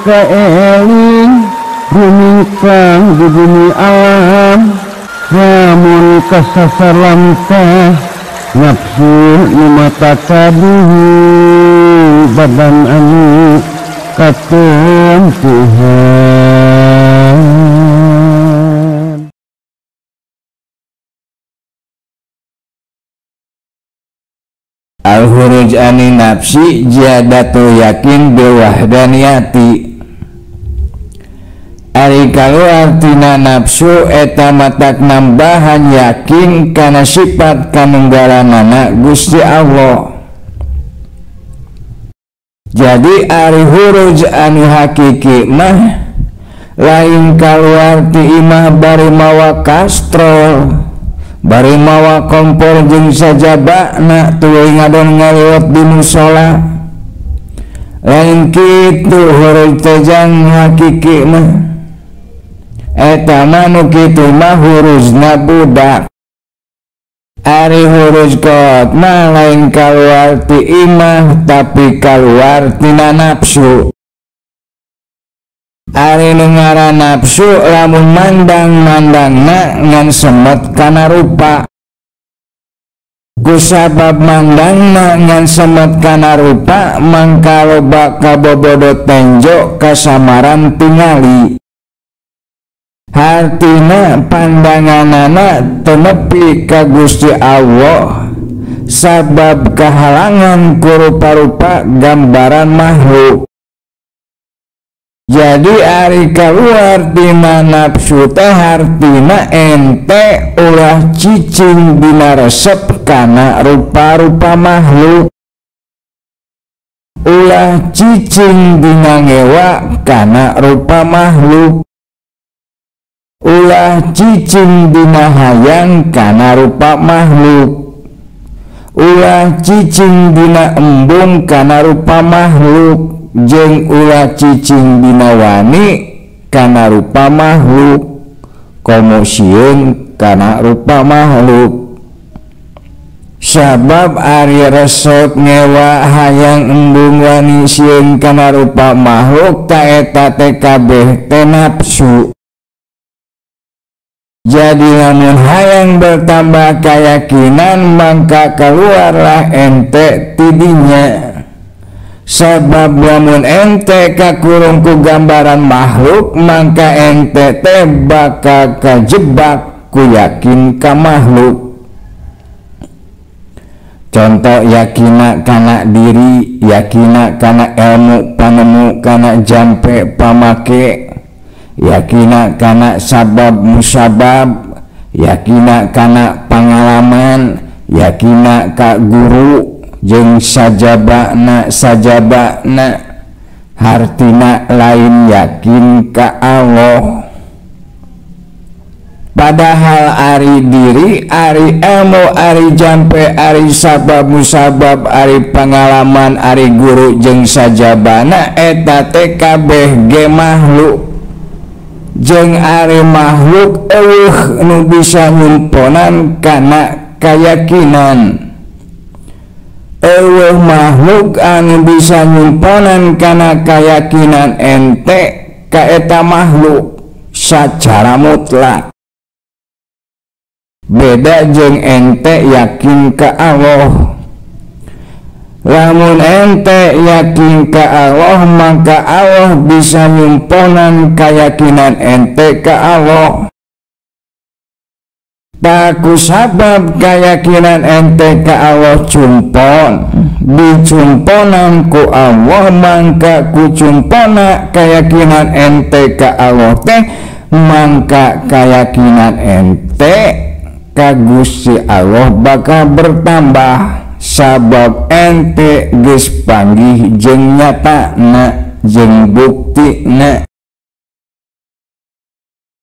kaeling rumingkang di bumi alam namun kasasaran teh nafsu nu mata kaduhu badan anu katon Tuhan. Al-huruj ani nafsi jadatu yakin bilwahdaniyati. Ari kaluar tina nafsu eta matak nambahan yakin kana sifat kanunggalanana Gusti Allah. Jadi ari huruj anu hakiki mah lain kaluar ti imah bari mawa kastrol, bari mawa kompor jeung sajabana tuluy ngadon ngaliwat di musola. Lain kitu huruj teh jang hakiki mah. Eta manu kitu mah hurujna budak. Ari huruj kot mah lain kaluar ti imah tapi kaluar tina nafsu. Ari nu ngaran nafsu lamun mandang-mandangna ngan semet kana rupa. Kusabab mandangna ngan semet kana rupa mangka loba kabobodo tenjo kasamaran tingali. Hartina pandanganana tenepi ka Gusti Allah sabab kahalangan ku rupa-rupa gambaran makhluk. Jadi ari kaluar dina nafsu teh hartina ente ulah cicing dina resep kana rupa-rupa makhluk, ulah cicing dina ngewa kana rupa makhluk, ulah cicing dina hayang kana rupa makhluk, ulah cicing dina embung kana rupa makhluk, jeung ulah cicing dina wani kana rupa makhluk, komo sieun kana rupa makhluk. Sabab ari resep ngewa hayang embung wani sieun kana rupa makhluk ta eta teh kabeh teh nafsu. Jadi lamun hayang bertambah keyakinan mangka keluarlah ente tidinya. Sabab lamun ente kakurung ku gambaran makhluk mangka ente teh bakal kajebak ku yakin ka makhluk. Contoh yakina kana diri, yakina kana ilmu panemu kana jampe pamake, yakina kana sabab musabab, yakina kana pangalaman, yakina ka guru jeung sajabana hartina lain yakin ka Allah. Padahal ari diri, ari ilmu, ari jampe, ari sabab musabab, ari pangalaman, ari guru jeung sajabana eta teh kabeh ge makhluk. Jeung ari makhluk eueuh nu bisa nyimponan kana kayakinan. Eueuh makhluk anu bisa nyimponan kana kayakinan ente ka eta makhluk secara mutlak. Beda jeung ente yakin ka Allah. Lamun ente yakin ka Allah maka Allah bisa nyimponan keyakinan ente ka Allah. Taku sabab keyakinan ente ka Allah cumpon, dicumponan ku Allah mangka ku cumpona keyakinan ente ka Allah teh mangka keyakinan ente ka Gusti Allah bakal bertambah sabab ente geus panggih jeung nyatana jeung buktina.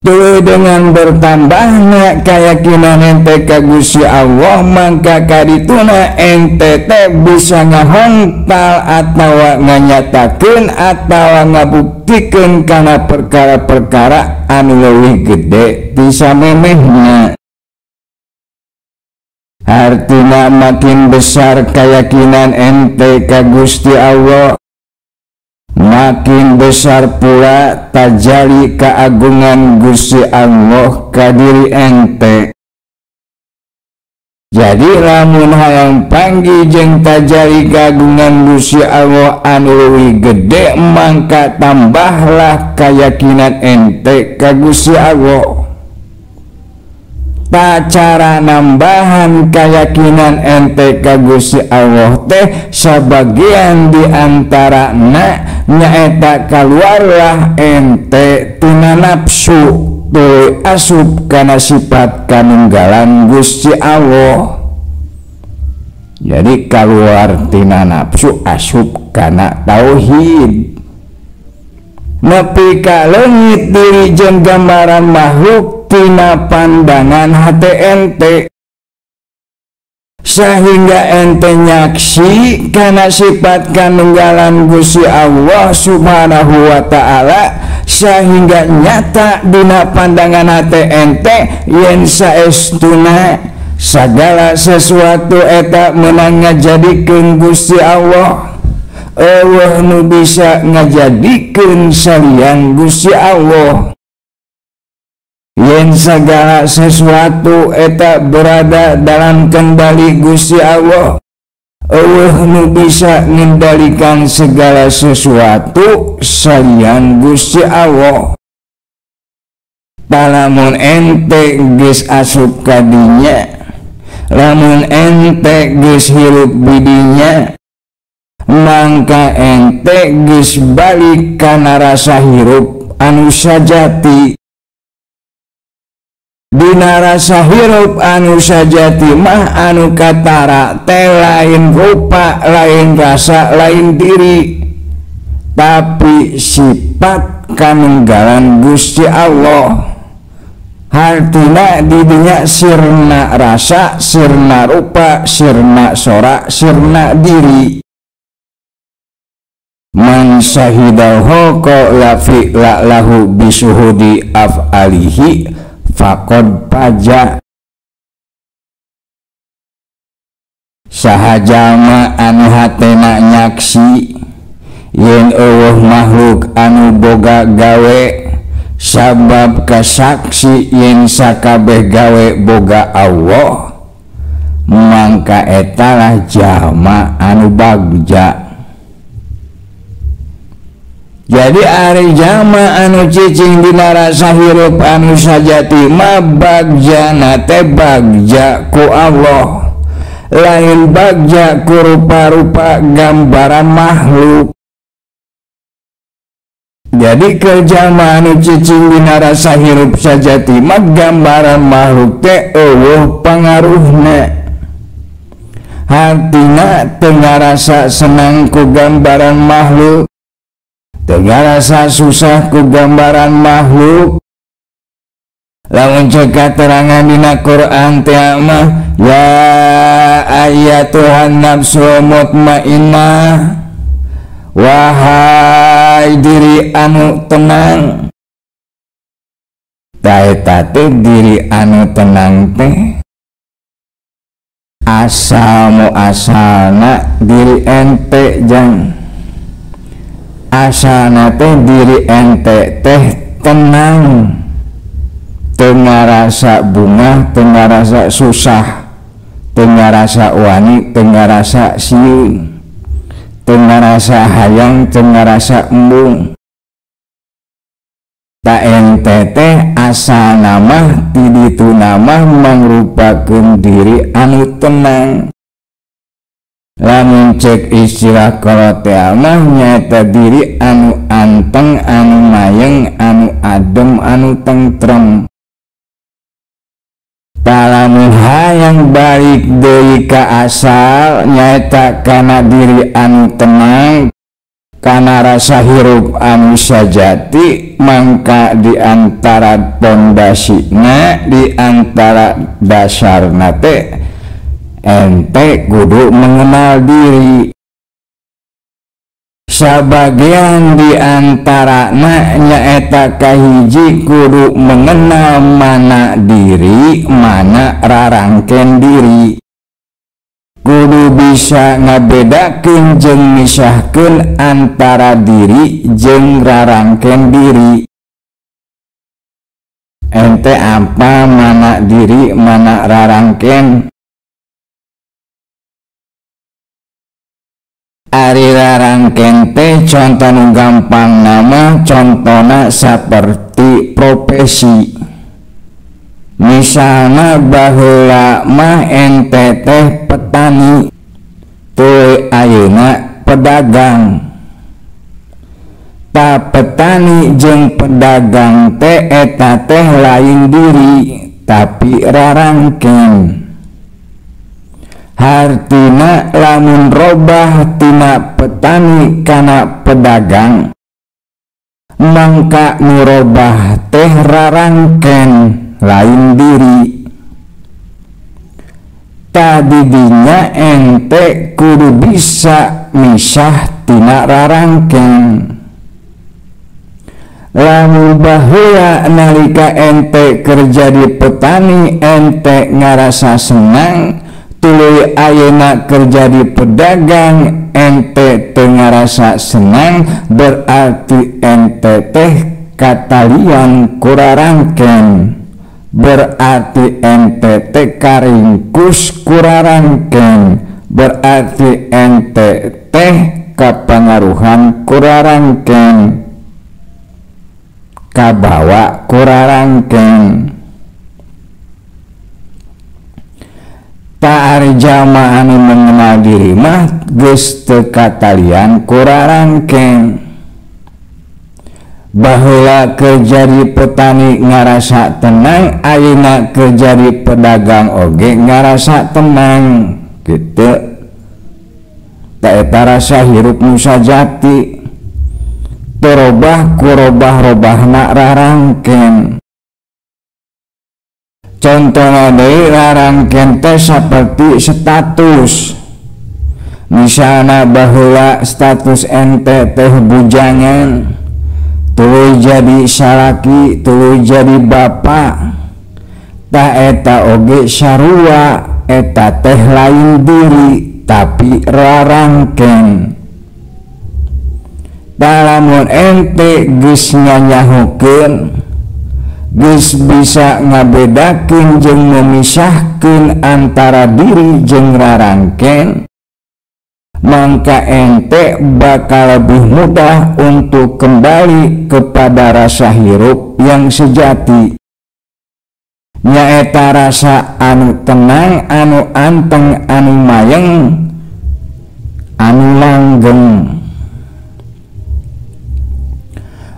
Tuluy dengan bertambahnya keyakinan ente ka Gusti Allah mangka kadituna ente teh bisa ngahongtal atawa nganyatakeun atawa ngabuktikeun kana perkara-perkara anu leuwih gede ti samemehna. Artina makin besar keyakinan ente ka Gusti Allah, makin besar pula tajali keagungan Gusti Allah ka diri ente. Jadi lamun hayang panggih jeung tajali kagungan Gusti Allah anu leuwih gede, mangka tambahlah keyakinan ente ka Gusti Allah. Ta cara nambahan keyakinan ente ka Gusti Allah teh sabagian diantarana nyaeta kaluarlah ente tina nafsu tuluy asup kana sifat kanunggalan Gusti Allah. Jadi kaluar tina nafsu asup kana tauhid. Nepi ka leungit diri jeung gambaran makhluk tina pandangan hate ente, sehingga ente nyaksi kana sifat kanunggalan Gusti Allah Subhanahu wa ta'ala, sehingga nyata dina pandangan hate ente yen saestuna sagala sesuatu eta meunang ngajadikeun Gusti Allah. Allah nu bisa ngajadikeun salian Gusti Allah. Yen segala sesuatu eta berada dalam kendali Gusti Allah, Allah nu bisa mengendalikan segala sesuatu salian Gusti Allah. Lamun ente geus asup ka dinya, lamun ente geus hirup bidinya, mangka ente geus balik kana rasa hirup anu sajati. Dina rasa hirup anu sajati mah anu katara teh lain rupa, lain rasa, lain diri, tapi sifat kanunggalan Gusti Allah. Hartina didinya sirna rasa, sirna rupa, sirna sora, sirna diri. Man syahidahu qala fi lahu bisuhudi af'alihi faqad paja. Sahajama anu hatena nyaksi yen eueuh makhluk anu boga gawe sabab kasaksi yen sakabeh gawe boga Allah, mangka etalah jalma anu bagja. Jadi ari jalma anu cicing dina rasa hirup anu sajati mah bagjana teh bagja ku Allah, lain bagja ku rupa-rupa gambaran makhluk. Jadi ke jalma anu cicing dina rasa hirup sajati mah gambaran makhluk teh eueuh pangaruhna. Hatina teu ngarasa senang ku gambaran makhluk, teu ngarasa susah ku gambaran makhluk. Lamun ceuk katerangan dina Quran teh mah ya ayyatuhan nafsul mutmainnah, wahai diri anu tenang. Taeta teh diri anu tenang teh asal muasalna diri ente jang. Asalna teh diri ente teh tenang, teu ngarasa bungah, teu ngarasa susah, teu ngarasa wani, teu ngarasa sieun, teu ngarasa hayang, teu ngarasa embung. Ta ente teh asalna mah ti dituna mah mangrupakeun diri anu tenang. Lamun cek istilah kolotea mah nyaeta diri anu anteng, anu mayeng, anu adem, anu tentrem. Lamun hayang balik deui ka asal nyaeta kana diri anu tenang, kana rasa hirup anu sajati, mangka diantara pondasina, diantara dasarna teh ente kudu mengenal diri. Sabagian diantarana nyaeta kahiji kudu mengenal mana diri, mana rarangken diri. kudu bisa ngabedakeun jeung misahkeun antara diri jeung rarangken diri. Ente apa mana diri mana rarangken? Ari rarangken teh contoh nu gampang nama contohna saperti profesi. Misalna baheula mah ente teh petani, tuluy ayeuna pedagang. Ta petani jeung pedagang teh eta teh lain diri tapi rarangken. Hartina lamun robah tina petani kana pedagang, mangka nu robah teh rarangken lain diri. Tadidinya ente kudu bisa misah tina rarangken. Lamun baheula nalika ente kerja di petani ente ngarasa senang, tuluy ayeuna kerja di pedagang ente teu ngarasa senang, berarti ente teh katalian ku rarangken. Berarti ente teh karingkus ku rarangken. Berarti ente teh kapangaruhan ku rarangken, kabawa ku rarangken. Ta ari jalma anu mengenal diri mah geus teu katalian ku rarangken. Baheula kerja di petani ngarasa tenang, ayeuna kerja di pedagang oge ngarasa tenang kitu. Ta eta rasa hirup nu sajati, terobah ku robah-robahna rarangken. Contohna deui rarangken teh saperti status. Misalna baheula status ente teh bujangan, tuluy jadi salaki, tuluy jadi bapa. Ta eta oge sarua, eta teh lain diri tapi rarangken. Lamun ente geus nyanyahokeun, geus bisa ngabedakeun jeung memisahkeun antara diri jeung rarangken, maka ente bakal lebih mudah untuk kembali kepada rasa hirup yang sejati, nyaeta rasa anu tenang, anu anteng, anu mayeng, anu langgeng.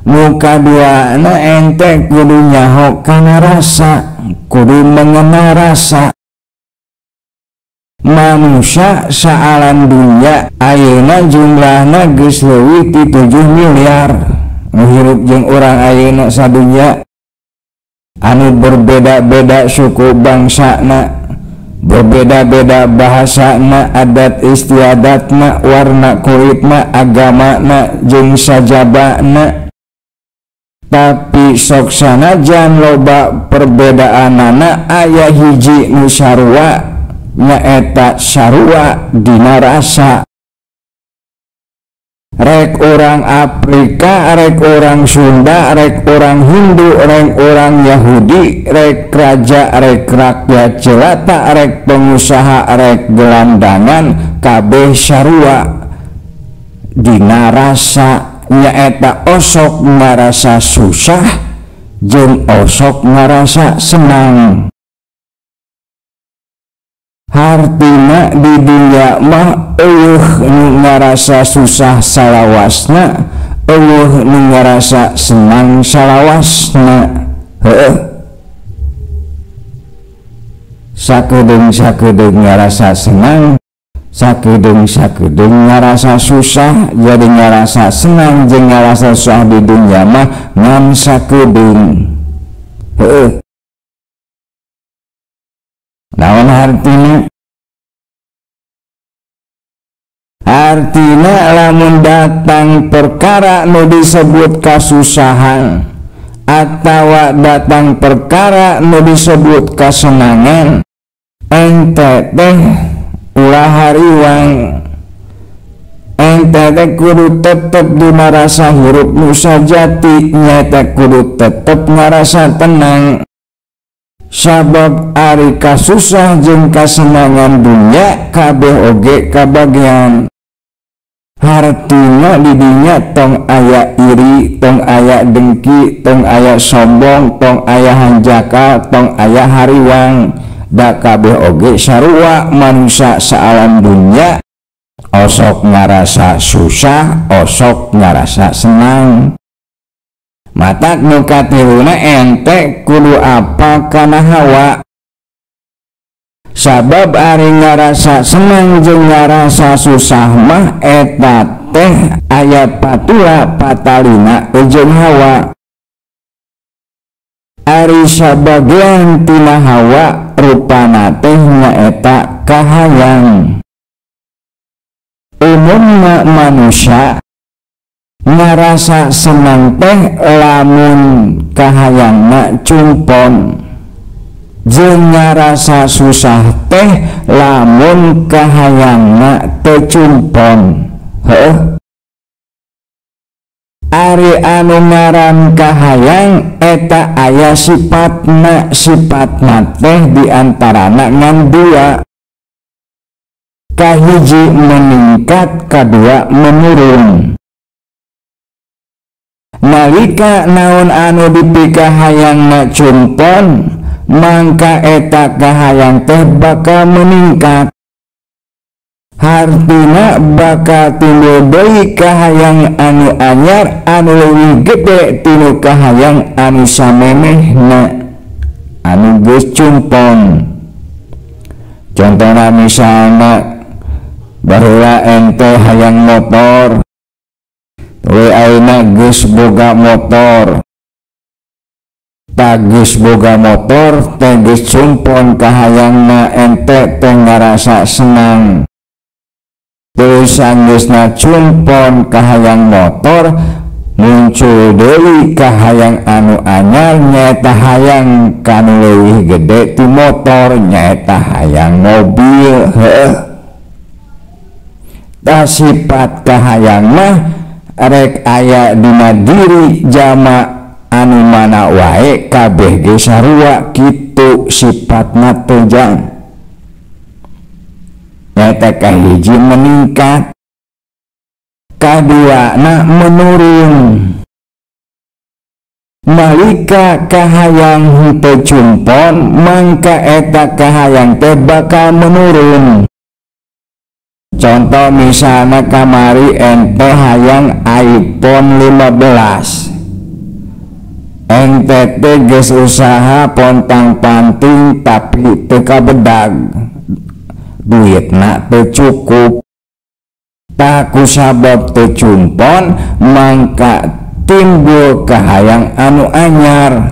Nu kaduana ente kudu nyaho kana rasa, kudu mengenal rasa. Manusia saalam dunya ayeuna jumlahna geus leuwih ti 7 miliar ngirup jeung urang ayeuna sadunya, anu berbeda-beda suku bangsana, berbeda-beda bahasana, adat istiadatna, warna kulitna, agamana jeung sajabana. Tapi sok sanajan loba perbedaanana, aya hiji nu sarua, nyaeta sarua dina rasa. Rek orang Afrika, rek orang Sunda, rek orang Hindu, rek orang Yahudi, rek raja, rek rakyat jelata, rek pengusaha, rek gelandangan, kabeh sarua dina rasa. Nyaeta osok ngarasa susah jeung osok ngarasa senang. Hartina di dunia mah eueuh nu ngarasa susah salawasna, eueuh nu ngarasa senang salawasna. Heueuh. Sakedeung-sakedeung ngarasa senang, sakedeung-sakedeung ngarasa susah, jadi ngarasa senang jeung ngarasa susah di dunia mah ngan sakedeung. Heueuh. Naon artina? Artina lamun datang perkara nu disebut kasusahan atawa datang perkara nu disebut kasenangan, ente teh ulah hariwang ente teh kudu tetep dina rasa hirup nu sajati, nyaeta kudu tetep ngarasa tenang. Sabab ari kasusah jeung kasenangan dunya kabeh oge kabagian. Hartina didinya tong aya iri, tong aya dengki, tong aya sombong, tong aya hanjaka, tong aya hariwang. Da kabeh oge sarua manusia saalam dunya, osok ngarasa susah, osok ngarasa senang. Matak nu katiluna ente kudu apa kana hawa. Sabab ari ngarasa senang jeung ngarasa susah mah eta teh aya patura patalina jeung hawa. Ari sabagian tina hawa rupana teh nyaeta kahayang. Umumna manusia ngarasa senang teh lamun kahayangna cumpon, jeung ngarasa susah teh lamun kahayangna teu cumpon. Heuh. Ari anu ngaran kahayang eta aya sifatna teh diantarana ngan dua. Kahiji meningkat, kadua menurun. Nalika naon anu dipikahayangna cumpon, mangka eta kahayang teh bakal meningkat. Hartina bakal timbul deui kahayang anu anyar anu leuwih gede tinu kahayang anu samemehna anu geus cumpon. Contohna misalna baheula ente hayang motor, we ayeuna geus boga motor. Geus boga motor teh geus cumpon kahayangna ente teh ngarasa senang. Terus anggeusna cumpon kahayang motor, muncul deui kahayang anu anyar nyaeta hayang kanu leuwih gede ti motor, nyaeta hayang mobil. Heuh. Da sifat kahayang mah rek aya dina diri jama anu mana wae kabeh ge sarua kitu sifatna tejang. Nyaeta kahiji meningkat, kaduana menurun. Nalika kahayang henteu cumpon, mangka eta kahayang teh bakal menurun. Contoh misalnya kamari ente hayang iPhone 15, ente teh geus usaha pontang-panting tapi teu kabedag, duitna teu cukup. Taku sabab teu cumpon, mangka timbul kahayang anu anyar,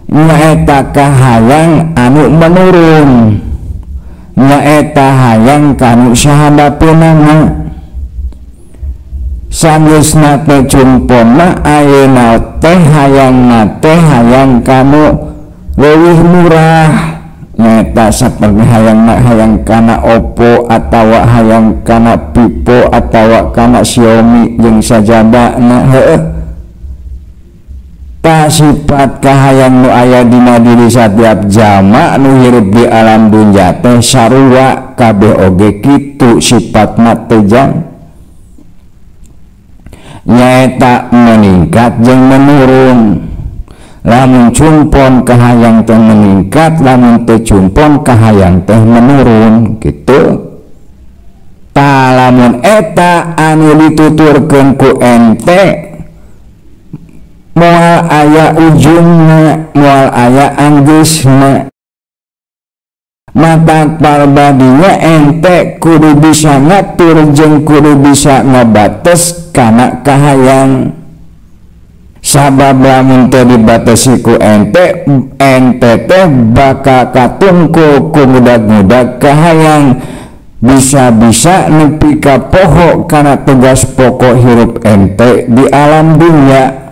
nyaeta kahayang anu menurun, nyaeta hayang kanu sahandapeunana. Sageusna teh cumpon mah ayeuna teh hayangna teh hayang kanu leuwih murah, nyaeta saperti hayang kana Oppo atawa hayang kana Vivo atawa kana Xiaomi jeung sajabana. Heueuh. Ta sifat kahayang nu aya dina diri satiap jama nu hirup di alam dunya teh sarua kabeh oge kitu sifatna tejang, nyaeta meningkat jeung menurun. Lamun cumpon kahayang teh meningkat, lamun teu cumpon kahayang teh menurun kitu. Ta lamun eta anu dituturkeun ku ente moal aya ujungna, moal aya anggeusna. Matak parbadinya ente kudu bisa ngatur jeung kudu bisa ngabates kana kahayang. Sabab lamun teu dibatesi ku ente teh bakal katungkul ku budak-budak kahayang, bisa-bisa nepi ka poho kana tugas pokok hirup ente di alam dunya.